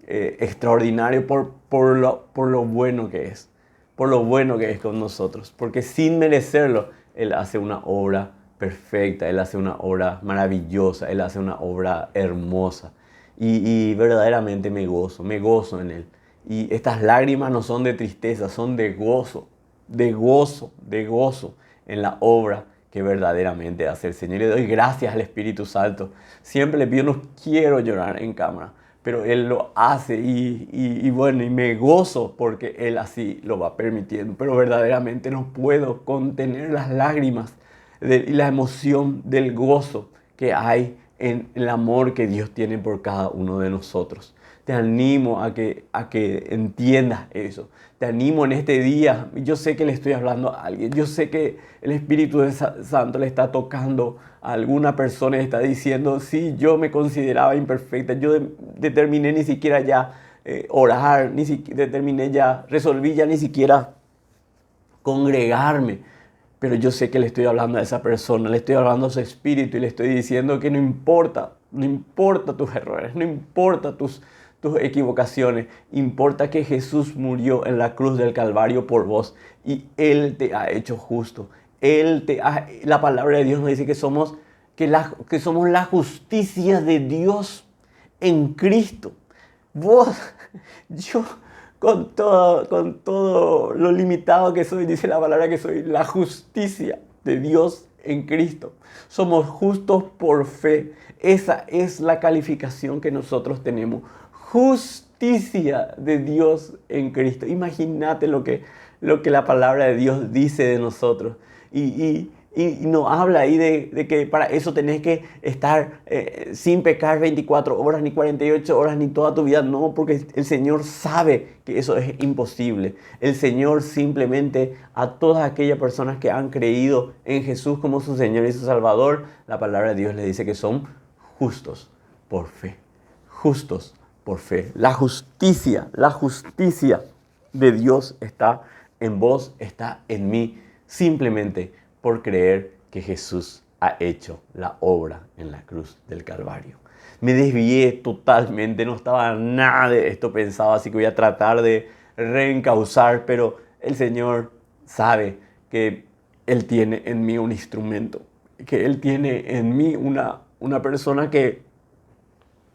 extraordinaria por lo bueno que es, por lo bueno que es con nosotros, porque sin merecerlo, Él hace una obra perfecta, Él hace una obra maravillosa, Él hace una obra hermosa. Y verdaderamente me gozo en Él. Y estas lágrimas no son de tristeza, son de gozo, de gozo, de gozo en la obra que verdaderamente hace el Señor. Le doy gracias al Espíritu Santo. Siempre le pido, no quiero llorar en cámara, pero Él lo hace y bueno, y me gozo porque Él así lo va permitiendo. Pero verdaderamente no puedo contener las lágrimas y la emoción del gozo que hay en el amor que Dios tiene por cada uno de nosotros. Te animo a que entiendas eso. Te animo en este día. Yo sé que le estoy hablando a alguien. Yo sé que el Espíritu Santo le está tocando a alguna persona y está diciendo, sí, yo me consideraba imperfecta. Yo determiné ni siquiera ya orar, determiné ya, resolví ya ni siquiera congregarme. Pero yo sé que le estoy hablando a esa persona, le estoy hablando a su espíritu y le estoy diciendo que no importa tus errores, no importa tus equivocaciones, importa que Jesús murió en la cruz del Calvario por vos y Él te ha hecho justo. La palabra de Dios nos dice que somos la justicia de Dios en Cristo. Vos, yo, con todo lo limitado que soy, dice la palabra que soy la justicia de Dios en Cristo. Somos justos por fe. Esa es la calificación que nosotros tenemos. Justicia de Dios en Cristo. Imagínate lo que la palabra de Dios dice de nosotros. Y nos habla ahí de que para eso tenés que estar sin pecar 24 horas, ni 48 horas, ni toda tu vida. No, porque el Señor sabe que eso es imposible. El Señor simplemente a todas aquellas personas que han creído en Jesús como su Señor y su Salvador, la palabra de Dios les dice que son justos por fe. Justos por fe. La justicia de Dios está en vos, está en mí, simplemente por creer que Jesús ha hecho la obra en la cruz del Calvario. Me desvié totalmente, no estaba nada de esto pensado, así que voy a tratar de reencauzar, pero el Señor sabe que Él tiene en mí un instrumento, que Él tiene en mí una persona que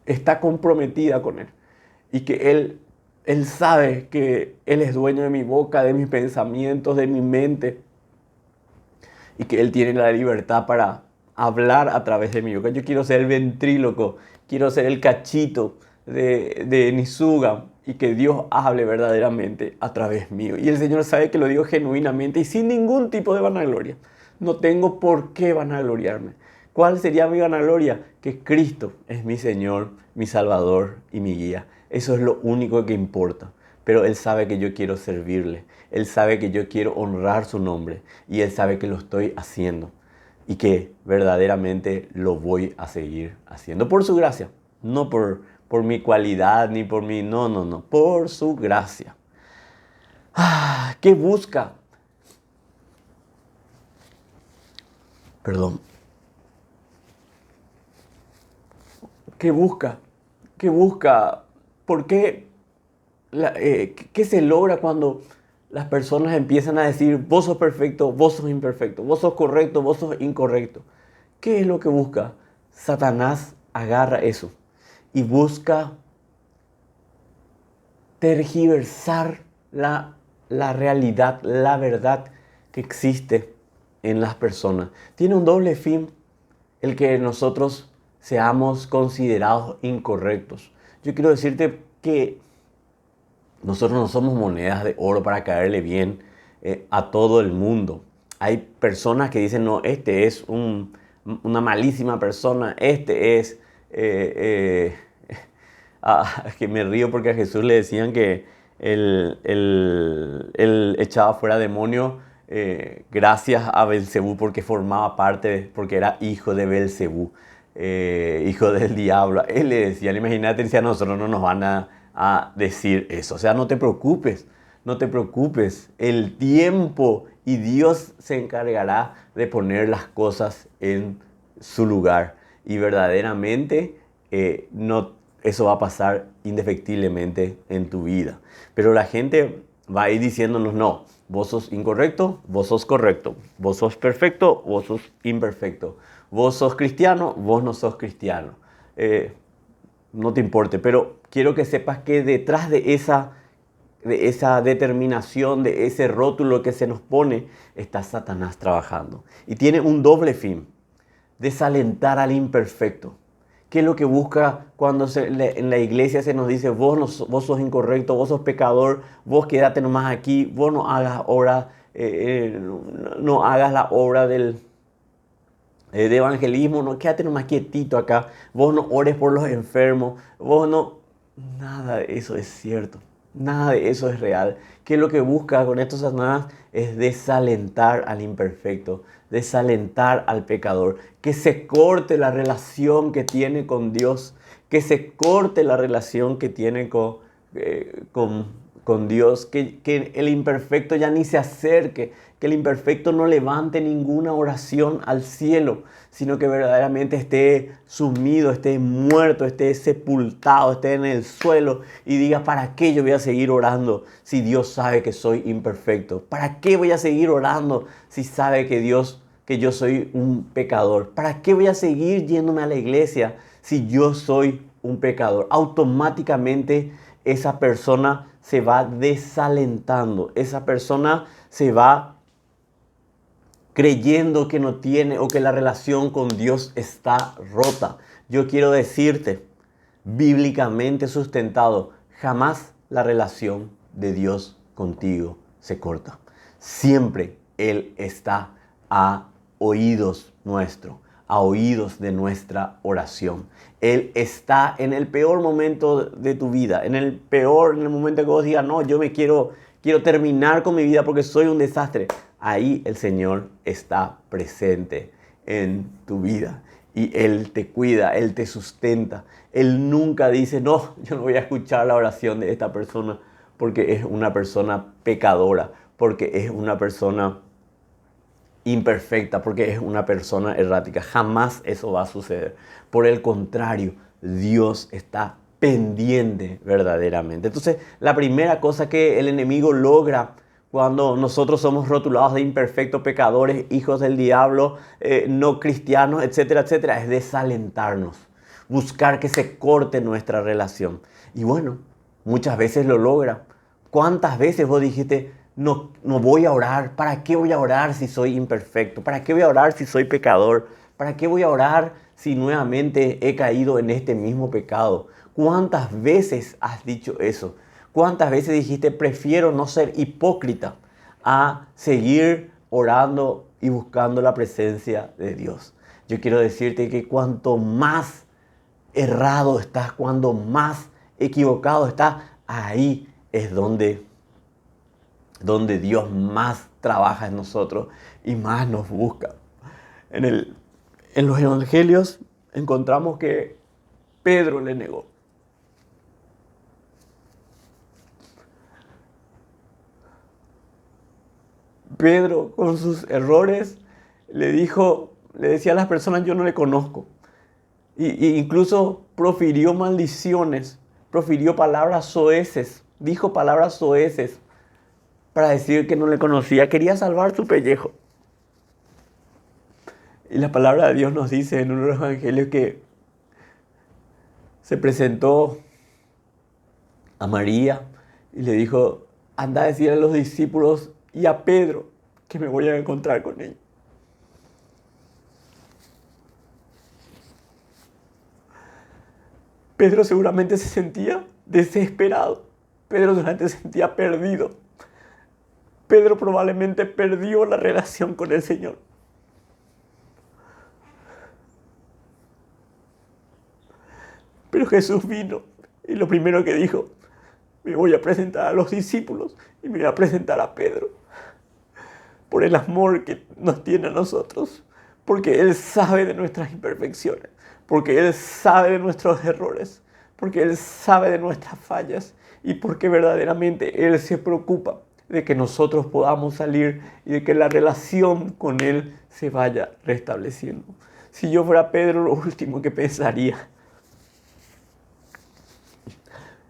está comprometida con Él y que Él sabe que Él es dueño de mi boca, de mis pensamientos, de mi mente, y que Él tiene la libertad para hablar a través de mi boca. Yo quiero ser el ventríloco, quiero ser el cachito de Nisuga y que Dios hable verdaderamente a través mío. Y el Señor sabe que lo digo genuinamente y sin ningún tipo de vanagloria. No tengo por qué vanagloriarme. ¿Cuál sería mi vanagloria? Que Cristo es mi Señor, mi Salvador y mi guía. Eso es lo único que importa. Pero Él sabe que yo quiero servirle. Él sabe que yo quiero honrar su nombre. Y Él sabe que lo estoy haciendo. Y que verdaderamente lo voy a seguir haciendo. Por su gracia. No por mi cualidad ni por mi... No. Por su gracia. ¿Qué busca? Perdón. ¿Qué busca? ¿Qué busca? ¿Por qué? ¿Qué se logra cuando las personas empiezan a decir vos sos perfecto, vos sos imperfecto, vos sos correcto, vos sos incorrecto? ¿Qué es lo que busca? Satanás agarra eso y busca tergiversar la realidad, la verdad que existe en las personas. Tiene un doble fin el que nosotros seamos considerados incorrectos. Yo quiero decirte que nosotros no somos monedas de oro para caerle bien a todo el mundo. Hay personas que dicen, no, este es una malísima persona, este es... que me río porque a Jesús le decían que él echaba fuera demonios gracias a Belcebú porque porque era hijo de Belcebú, hijo del diablo. Él le decía, imagínate si a nosotros no nos van a decir eso. O sea, no te preocupes, el tiempo y Dios se encargará de poner las cosas en su lugar. Y verdaderamente eso va a pasar indefectiblemente en tu vida. Pero la gente va a ir diciéndonos, no, vos sos incorrecto, vos sos correcto, vos sos perfecto, vos sos imperfecto, vos sos cristiano, vos no sos cristiano. No te importe, pero quiero que sepas que detrás de esa de esa determinación, de ese rótulo que se nos pone, está Satanás trabajando. Y tiene un doble fin: desalentar al imperfecto. ¿Qué es lo que busca cuando en la iglesia se nos dice: vos sos incorrecto, vos sos pecador, vos quédate nomás aquí, vos no hagas no hagas la obra de evangelismo, no, quédate nomás quietito acá, vos no ores por los enfermos, vos no... Nada de eso es cierto, nada de eso es real. ¿Qué es lo que busca con estos Satanás? Es desalentar al imperfecto, desalentar al pecador, que se corte la relación que tiene con Dios, que se corte la relación que tiene con Dios, que el imperfecto ya ni se acerque, que el imperfecto no levante ninguna oración al cielo, sino que verdaderamente esté sumido, esté muerto, esté sepultado, esté en el suelo y diga: ¿para qué yo voy a seguir orando si Dios sabe que soy imperfecto? ¿Para qué voy a seguir orando si sabe que yo soy un pecador? ¿Para qué voy a seguir yéndome a la iglesia si yo soy un pecador? Automáticamente esa persona se va desalentando, esa persona se va creyendo que no tiene o que la relación con Dios está rota. Yo quiero decirte, bíblicamente sustentado, jamás la relación de Dios contigo se corta. Siempre Él está a oídos nuestros, a oídos de nuestra oración. Él está en el peor momento de tu vida, en el momento que vos digas: no, yo quiero terminar con mi vida porque soy un desastre. Ahí el Señor está presente en tu vida y Él te cuida, Él te sustenta. Él nunca dice: no, yo no voy a escuchar la oración de esta persona porque es una persona pecadora, porque es una persona imperfecta, porque es una persona errática. Jamás eso va a suceder. Por el contrario, Dios está pendiente verdaderamente. Entonces, la primera cosa que el enemigo logra cuando nosotros somos rotulados de imperfectos, pecadores, hijos del diablo, no cristianos, etcétera, etcétera, es desalentarnos, buscar que se corte nuestra relación. Y bueno, muchas veces lo logra. ¿Cuántas veces vos dijiste: no voy a orar? ¿Para qué voy a orar si soy imperfecto? ¿Para qué voy a orar si soy pecador? ¿Para qué voy a orar si nuevamente he caído en este mismo pecado? ¿Cuántas veces has dicho eso? ¿Cuántas veces dijiste: prefiero no ser hipócrita a seguir orando y buscando la presencia de Dios? Yo quiero decirte que cuanto más errado estás, cuando más equivocado estás, ahí es donde Dios más trabaja en nosotros y más nos busca. En los evangelios encontramos que Pedro le negó. Pedro, con sus errores, le decía a las personas: yo no le conozco. Y incluso profirió maldiciones, profirió palabras soeces, dijo palabras soeces para decir que no le conocía. Quería salvar su pellejo. Y la palabra de Dios nos dice en uno de los evangelios que se presentó a María y le dijo: anda a decir a los discípulos y a Pedro que me voy a encontrar con ellos. Pedro seguramente se sentía desesperado. Pedro seguramente se sentía perdido. Pedro probablemente perdió la relación con el Señor. Pero Jesús vino y lo primero que dijo: me voy a presentar a los discípulos y me voy a presentar a Pedro. Por el amor que nos tiene a nosotros. Porque Él sabe de nuestras imperfecciones. Porque Él sabe de nuestros errores. Porque Él sabe de nuestras fallas. Y porque verdaderamente Él se preocupa de que nosotros podamos salir y de que la relación con Él se vaya restableciendo. Si yo fuera Pedro, lo último que pensaría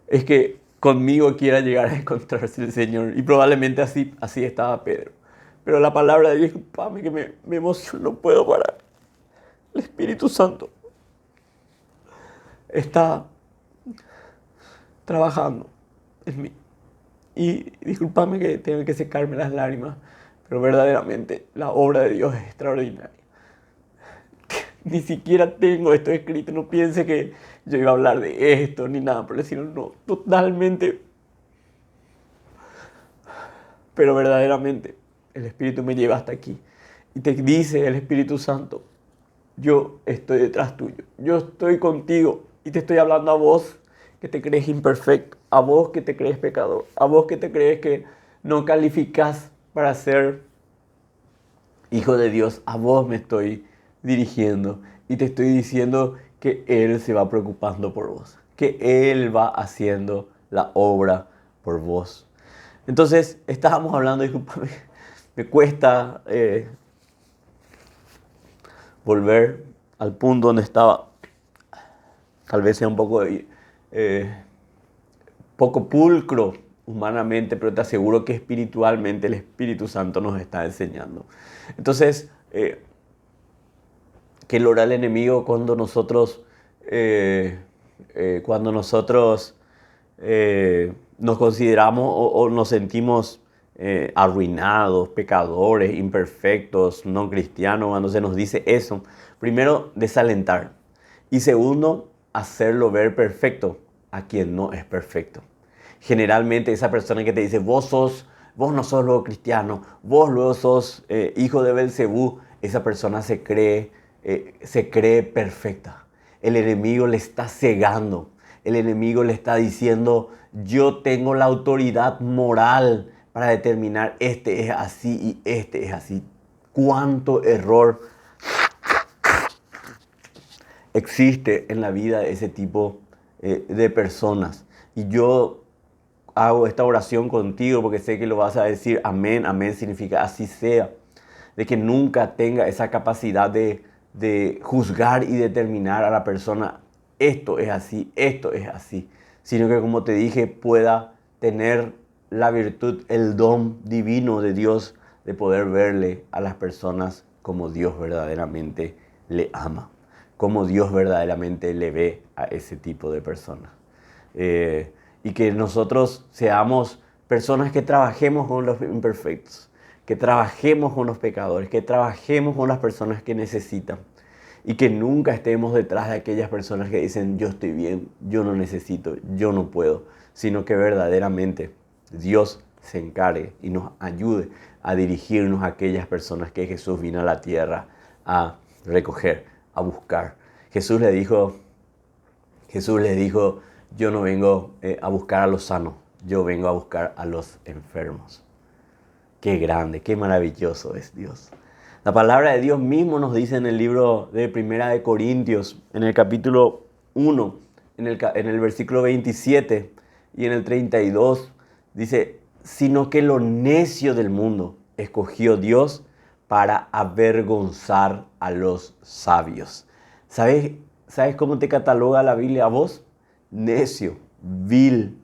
es que conmigo quiera llegar a encontrarse el Señor. Y probablemente así estaba Pedro. Pero la palabra de Dios, que me emociona, no puedo parar. El Espíritu Santo está trabajando en mí. Y discúlpame que tengo que secarme las lágrimas, pero verdaderamente la obra de Dios es extraordinaria. Ni siquiera tengo esto escrito, no piense que yo iba a hablar de esto ni nada por decirlo, no, totalmente. Pero verdaderamente el Espíritu me lleva hasta aquí. Y te dice el Espíritu Santo, yo estoy detrás tuyo, yo estoy contigo y te estoy hablando a vos que te crees imperfecto, a vos que te crees pecador, a vos que te crees que no calificás para ser hijo de Dios, a vos me estoy dirigiendo y te estoy diciendo que Él se va preocupando por vos, que Él va haciendo la obra por vos. Entonces, estábamos hablando, discúlpame, me cuesta volver al punto donde estaba. Tal vez sea un poco pulcro humanamente, pero te aseguro que espiritualmente el Espíritu Santo nos está enseñando. Entonces, ¿qué logra el enemigo cuando nosotros nos consideramos o nos sentimos arruinados, pecadores, imperfectos, no cristianos? Cuando se nos dice eso, primero, desalentar. Y segundo, hacerlo ver perfecto a quien no es perfecto. Generalmente esa persona que te dice, vos no sos luego cristiano, vos luego sos hijo de Belcebú, esa persona se cree perfecta. El enemigo le está cegando. El enemigo le está diciendo, yo tengo la autoridad moral para determinar este es así y este es así. ¿Cuánto error existe en la vida de ese tipo de personas? Y yo hago esta oración contigo porque sé que lo vas a decir. Amén, amén significa así sea. De que nunca tenga esa capacidad de juzgar y determinar a la persona, esto es así, sino que, como te dije, pueda tener la virtud, el don divino de Dios de poder verle a las personas como Dios verdaderamente le ama, como Dios verdaderamente le ve a ese tipo de personas. Y que nosotros seamos personas que trabajemos con los imperfectos, que trabajemos con los pecadores, que trabajemos con las personas que necesitan y que nunca estemos detrás de aquellas personas que dicen yo estoy bien, yo no necesito, yo no puedo, sino que verdaderamente Dios se encargue y nos ayude a dirigirnos a aquellas personas que Jesús vino a la tierra a recoger, a buscar. Jesús le dijo, yo no vengo a buscar a los sanos, yo vengo a buscar a los enfermos. Qué grande, qué maravilloso es Dios. La palabra de Dios mismo nos dice en el libro de Primera de Corintios, en el capítulo 1, en el versículo 27 y en el 32, dice, sino que lo necio del mundo escogió Dios para avergonzar a los sabios. ¿Sabes cómo te cataloga la Biblia a vos? Necio, vil,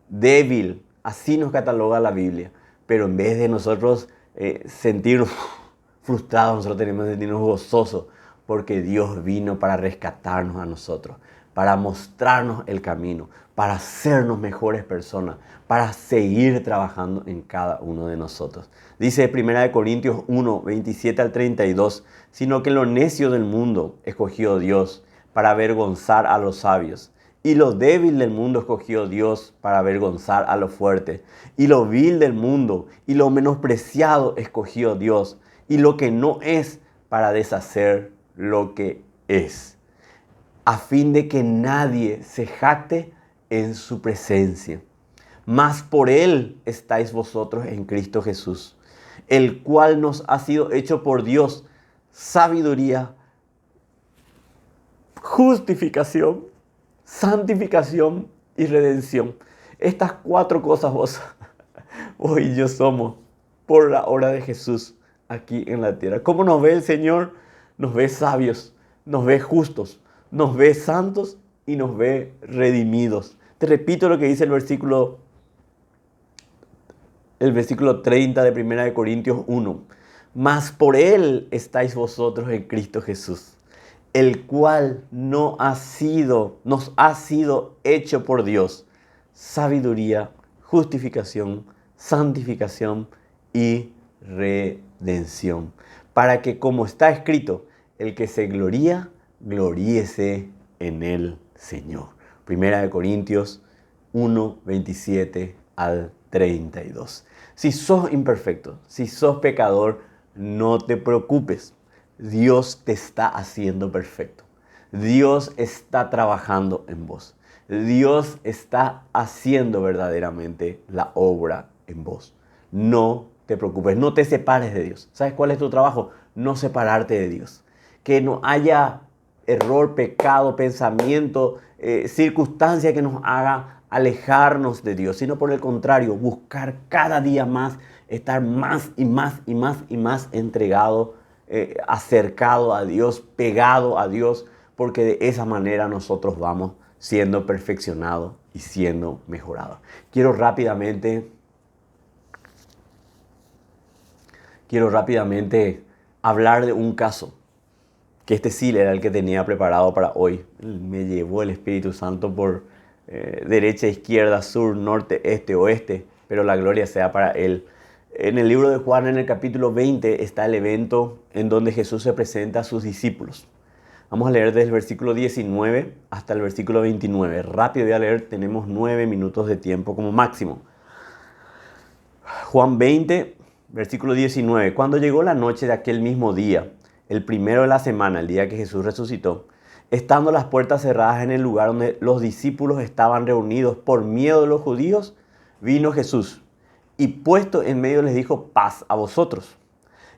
débil. Así nos cataloga la Biblia. Pero en vez de nosotros sentirnos frustrados, nosotros tenemos que sentirnos gozosos porque Dios vino para rescatarnos a nosotros, para mostrarnos el camino, para hacernos mejores personas, para seguir trabajando en cada uno de nosotros. Dice 1 Corintios 1, 27 al 32, sino que lo necio del mundo escogió Dios para avergonzar a los sabios. Y lo débil del mundo escogió Dios para avergonzar a lo fuerte. Y lo vil del mundo y lo menospreciado escogió Dios. Y lo que no es para deshacer lo que es. A fin de que nadie se jacte en su presencia. Mas por Él estáis vosotros en Cristo Jesús, el cual nos ha sido hecho por Dios sabiduría, justificación, santificación y redención. Estas 4 cosas vos y yo somos por la obra de Jesús aquí en la tierra. ¿Cómo nos ve el Señor? Nos ve sabios, nos ve justos, nos ve santos y nos ve redimidos. Te repito lo que dice el versículo 30 de 1 Corintios 1. Mas por Él estáis vosotros en Cristo Jesús, el cual nos ha sido hecho por Dios sabiduría, justificación, santificación y redención. Para que, como está escrito, el que se gloría, gloríese en el Señor. Primera de Corintios 1, 27 al 32. Si sos imperfecto, si sos pecador, no te preocupes. Dios te está haciendo perfecto. Dios está trabajando en vos. Dios está haciendo verdaderamente la obra en vos. No te preocupes, no te separes de Dios. ¿Sabes cuál es tu trabajo? No separarte de Dios. Que no haya error, pecado, pensamiento, circunstancia que nos haga alejarnos de Dios, sino por el contrario, buscar cada día más, estar más y más y más y más entregado, acercado a Dios, pegado a Dios, porque de esa manera nosotros vamos siendo perfeccionados y siendo mejorados. Quiero rápidamente hablar de un caso, que este sí era el que tenía preparado para hoy. Me llevó el Espíritu Santo por derecha, izquierda, sur, norte, este, oeste, pero la gloria sea para Él. En el libro de Juan, en el capítulo 20, está el evento en donde Jesús se presenta a sus discípulos. Vamos a leer desde el versículo 19 hasta el versículo 29. Rápido voy a leer, tenemos 9 minutos de tiempo como máximo. Juan 20, versículo 19. Cuando llegó la noche de aquel mismo día, el primero de la semana, el día que Jesús resucitó, estando las puertas cerradas en el lugar donde los discípulos estaban reunidos por miedo de los judíos, vino Jesús y puesto en medio les dijo: paz a vosotros.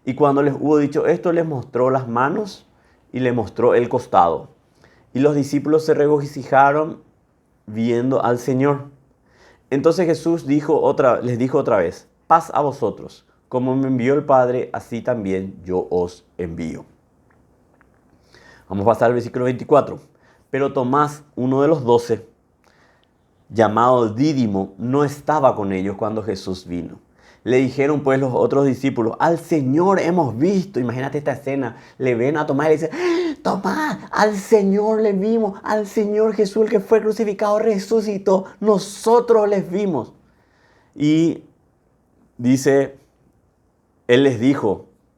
Y cuando les hubo dicho esto, les mostró las manos y les mostró el costado. Y los discípulos se regocijaron viendo al Señor. Entonces Jesús les dijo otra vez: paz a vosotros. Como me envió el Padre, así también yo os envío. Vamos a pasar al versículo 24. Pero Tomás, uno de los 12, llamado Dídimo, no estaba con ellos cuando Jesús vino. Le dijeron pues los otros discípulos: al Señor hemos visto. Imagínate esta escena. Le ven a Tomás y le dicen: Tomás, al Señor le vimos. Al Señor Jesús, el que fue crucificado, resucitó. Nosotros les vimos. Y dice,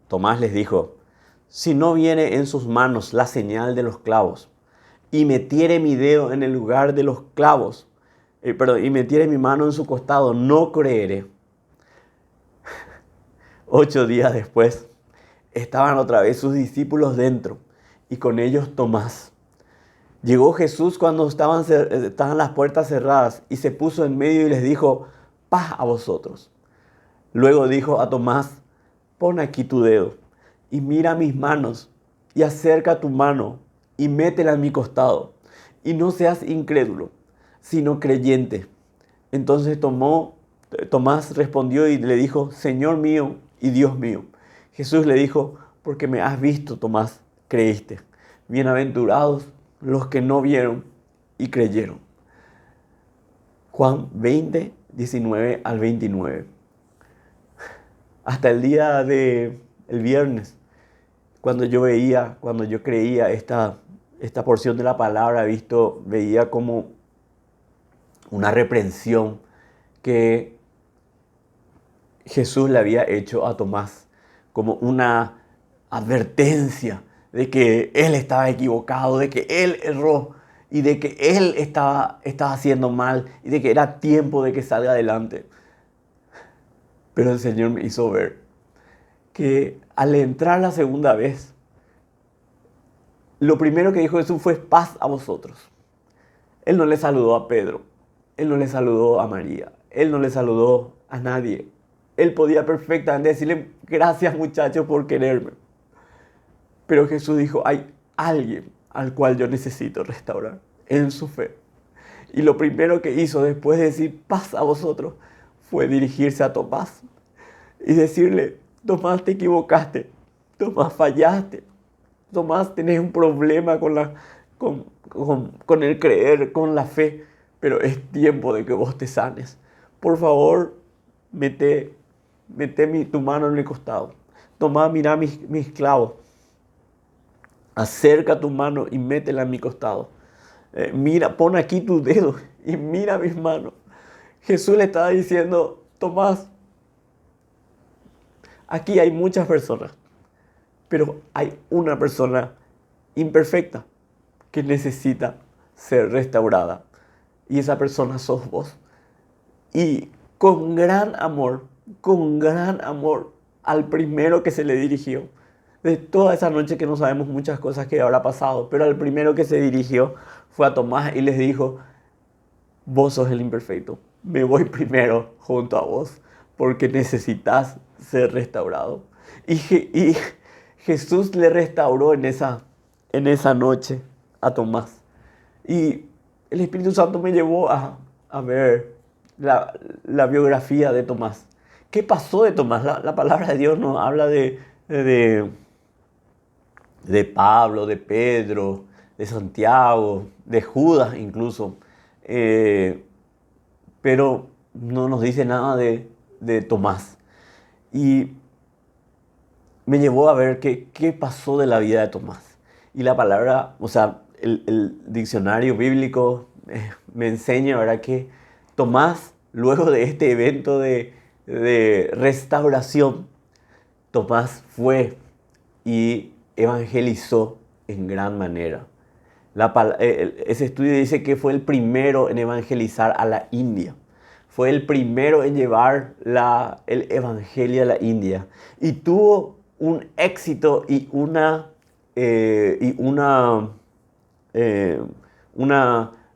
Tomás les dijo: si no viene en sus manos la señal de los clavos, y metiere mi dedo en el lugar de los clavos, y metiere mi mano en su costado, no creeré. 8 días después, estaban otra vez sus discípulos dentro, y con ellos Tomás. Llegó Jesús cuando estaban las puertas cerradas, y se puso en medio y les dijo: paz a vosotros. Luego dijo a Tomás: pon aquí tu dedo y mira mis manos, y acerca tu mano y métela en mi costado, y no seas incrédulo, sino creyente. Entonces Tomás respondió y le dijo: Señor mío y Dios mío. Jesús le dijo: porque me has visto, Tomás, creíste. Bienaventurados los que no vieron y creyeron. Juan 20, 19 al 29. Hasta el día del viernes, cuando yo creía esta porción de la palabra, veía como una reprensión que Jesús le había hecho a Tomás, como una advertencia de que él estaba equivocado, de que él erró y de que él estaba haciendo mal y de que era tiempo de que salga adelante. Pero el Señor me hizo ver que al entrar la segunda vez, lo primero que dijo Jesús fue: paz a vosotros. Él no le saludó a Pedro, Él no le saludó a María, Él no le saludó a nadie. Él podía perfectamente decirle: gracias muchachos por quererme. Pero Jesús dijo: hay alguien al cual yo necesito restaurar en su fe. Y lo primero que hizo después de decir paz a vosotros fue dirigirse a Tomás y decirle: Tomás, te equivocaste, Tomás, fallaste, Tomás, tenés un problema con el creer, con la fe, pero es tiempo de que vos te sanes. Por favor, mete tu mano en mi costado. Tomás, mira mis clavos. Acerca tu mano y métela en mi costado. Mira, pon aquí tu dedo y mira mis manos. Jesús le estaba diciendo, Tomás, aquí hay muchas personas, pero hay una persona imperfecta que necesita ser restaurada. Y esa persona sos vos. Y con gran amor al primero que se le dirigió, de toda esa noche que no sabemos muchas cosas que habrá pasado, pero al primero que se dirigió fue a Tomás y les dijo, vos sos el imperfecto, me voy primero junto a vos, porque necesitas ser restaurado. Y Jesús le restauró en esa noche a Tomás. Y el Espíritu Santo me llevó a ver la biografía de Tomás. ¿Qué pasó de Tomás? La palabra de Dios nos habla de, de Pablo, de Pedro, de Santiago, de Judas incluso. Pero no nos dice nada de Tomás. Y me llevó a ver qué pasó de la vida de Tomás. Y la palabra, o sea, el diccionario bíblico me enseña, ¿verdad?, que Tomás, luego de este evento de restauración, Tomás fue y evangelizó en gran manera. Ese estudio dice que fue el primero en evangelizar a la India. Fue el primero en llevar el evangelio a la India. Y tuvo un éxito y una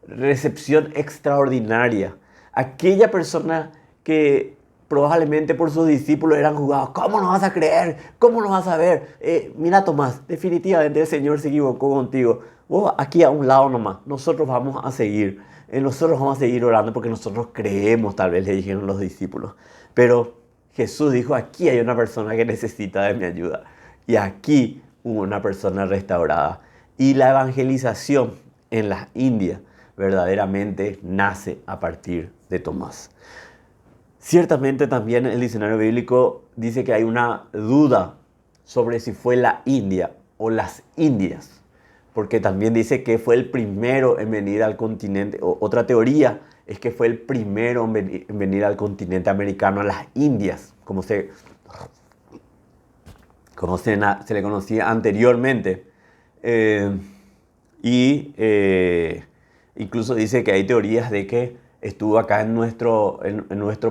recepción extraordinaria. Aquella persona que probablemente por sus discípulos eran juzgados. ¿Cómo no vas a creer? ¿Cómo no vas a ver? Mira, Tomás, definitivamente el Señor se equivocó contigo. Vos aquí a un lado nomás. Nosotros vamos a seguir. Nosotros vamos a seguir orando porque nosotros creemos, tal vez le dijeron los discípulos. Pero Jesús dijo, aquí hay una persona que necesita de mi ayuda. Y aquí hubo una persona restaurada. Y la evangelización en las Indias verdaderamente nace a partir de Tomás. Ciertamente también el diccionario bíblico dice que hay una duda sobre si fue la India o las Indias, porque también dice que fue el primero en venir al continente. Otra teoría es que fue el primero en venir al continente americano, a las Indias, como se le conocía anteriormente. Incluso dice que hay teorías de que estuvo acá en nuestro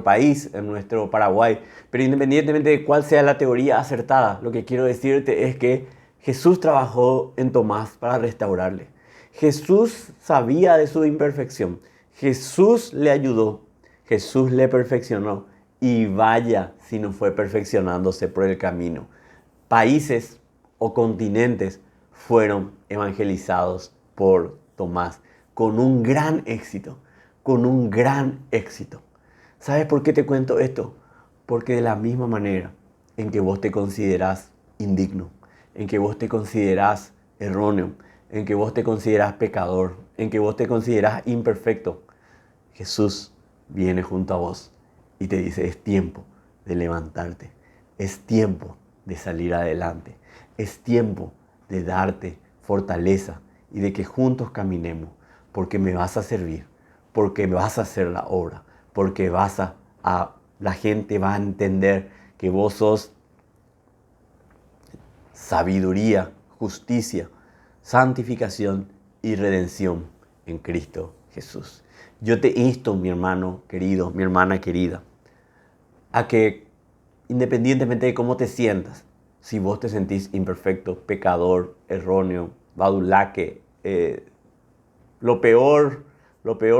país, en nuestro Paraguay. Pero independientemente de cuál sea la teoría acertada, lo que quiero decirte es que Jesús trabajó en Tomás para restaurarle. Jesús sabía de su imperfección. Jesús le ayudó. Jesús le perfeccionó. Y vaya si no fue perfeccionándose por el camino. Países o continentes fueron evangelizados por Tomás con un gran éxito. Con un gran éxito. ¿Sabes por qué te cuento esto? Porque de la misma manera en que vos te considerás indigno, en que vos te considerás erróneo, en que vos te considerás pecador, en que vos te considerás imperfecto, Jesús viene junto a vos y te dice, es tiempo de levantarte, es tiempo de salir adelante, es tiempo de darte fortaleza y de que juntos caminemos, porque me vas a servir, porque vas a hacer la obra, porque la gente va a entender que vos sos sabiduría, justicia, santificación y redención en Cristo Jesús. Yo te insto, mi hermano querido, mi hermana querida, a que independientemente de cómo te sientas, si vos te sentís imperfecto, pecador, erróneo, badulaque, lo peor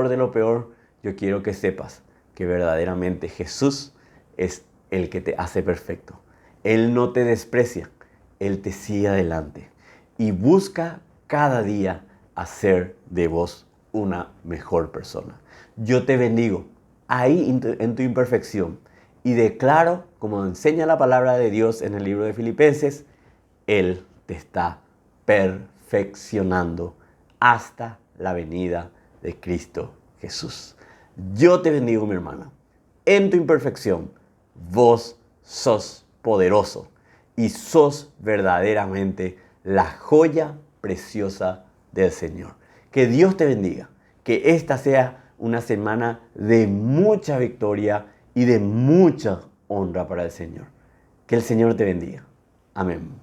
de lo peor, yo quiero que sepas que verdaderamente Jesús es el que te hace perfecto. Él no te desprecia, Él te sigue adelante y busca cada día hacer de vos una mejor persona. Yo te bendigo ahí en tu imperfección y declaro, como enseña la palabra de Dios en el libro de Filipenses, Él te está perfeccionando hasta la venida de Cristo Jesús. Yo te bendigo, mi hermana. En tu imperfección, vos sos poderoso y sos verdaderamente la joya preciosa del Señor. Que Dios te bendiga. Que esta sea una semana de mucha victoria y de mucha honra para el Señor. Que el Señor te bendiga. Amén.